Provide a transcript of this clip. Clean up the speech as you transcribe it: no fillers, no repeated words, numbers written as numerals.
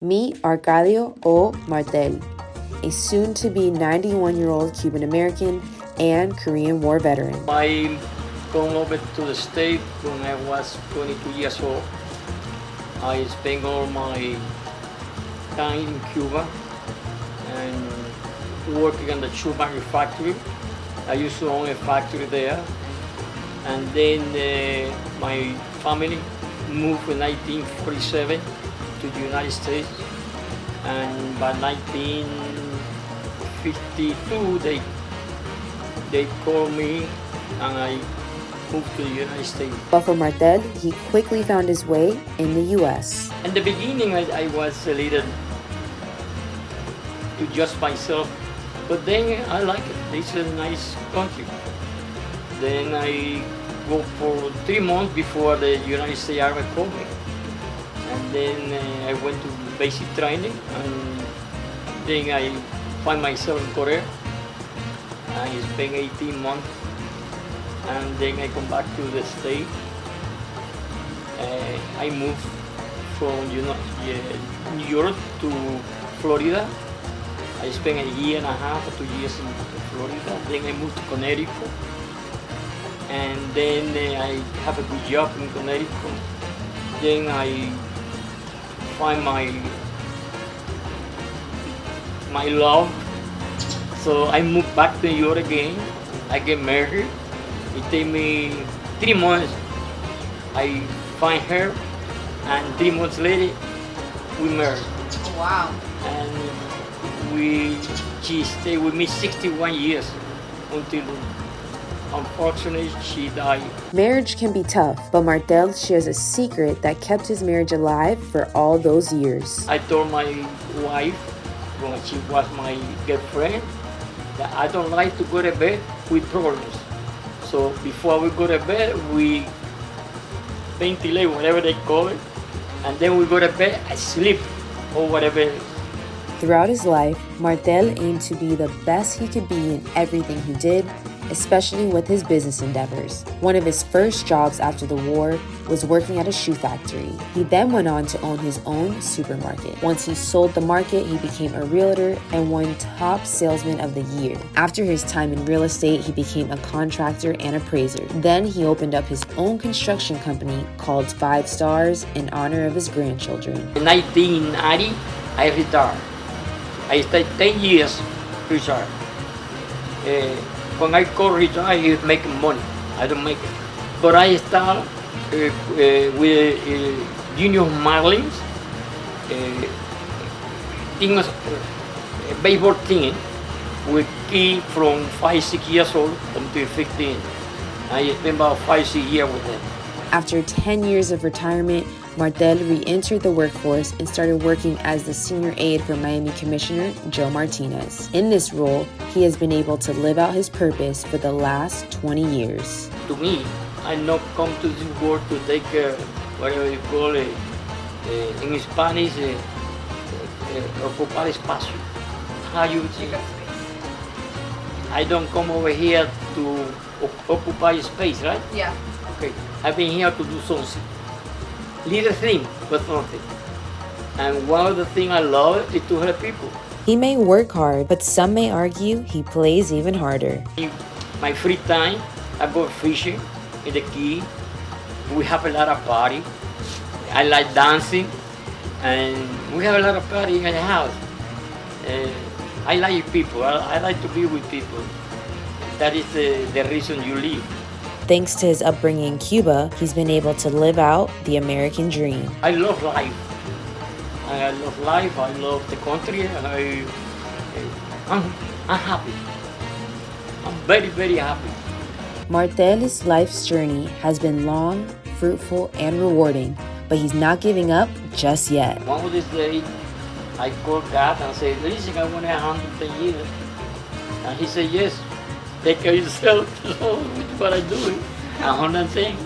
Meet Arcadio o Martell, a soon-to-be 91-year-old Cuban-American and Korean War veteran. I come over to the States when I was 22 years old. I spent all my time in Cuba and working in the shoe manufacturing. I used to own a factory there. And then my family moved in 1947 to the United States. And by 1952, they called me and I moved to the United States. But for Martell, he quickly found his way in the U.S. In the beginning, I was a little to just myself, but then I like it. It's a nice country. Then I go for 3 months before the United States Army called me. And then I went to basic training, and then I find myself in Korea. I spent 18 months, and then I come back to the state. I moved from New York to Florida. I spent a year and a half or 2 years in Florida. Then I moved to Connecticut. And then I have a good job in Connecticut. Then I find my love. So I moved back to New York again. I get married. It take me 3 months. I find her, and 3 months later, we married. Wow. And she stayed with me 61 years until, unfortunately, she died. Marriage can be tough, but Martell shares a secret that kept his marriage alive for all those years. I told my wife, when she was my girlfriend, that I don't like to go to bed with problems. So before we go to bed, we ventilate, whatever they call it, and then we go to bed, I sleep, or whatever. Throughout his life, Martell aimed to be the best he could be in everything he did, especially with his business endeavors. One of his first jobs after the war was working at a shoe factory. He then went on to own his own supermarket. Once he sold the market, he became a realtor and won Top Salesman of the Year. After his time in real estate, he became a contractor and appraiser. Then he opened up his own construction company called 5 Stars in honor of his grandchildren. In 1990, I retired. I stayed 10 years retired. When I call retire, he's making money. I don't make it. But I start with junior Marlins, baseball team with kids from 5-6 years old until 15. I spent about 5-6 years with them. After 10 years of retirement, Martell re-entered the workforce and started working as the senior aide for Miami Commissioner Joe Martinez. In this role, he has been able to live out his purpose for the last 20 years. To me, I not come to this world to take whatever you call it, in Spanish, ocupar espacio. How you say? I don't come over here to occupy space, right? Yeah. Okay, I've been here to do something. Little thing, but something. And one of the things I love is to help people. He may work hard, but some may argue he plays even harder. In my free time, I go fishing with the kids. We have a lot of party. I like dancing, and we have a lot of party in the house. I like people. I like to be with people. That is the reason you live. Thanks to his upbringing in Cuba, he's been able to live out the American dream. I love life. I love life. I love the country. I'm happy. I'm very, very happy. Martell's life's journey has been long, fruitful, and rewarding, but he's not giving up just yet. One of these days, I called God and said, listen, I want 110 years. And he said, yes, take care of yourself. So, which is what I do. 110.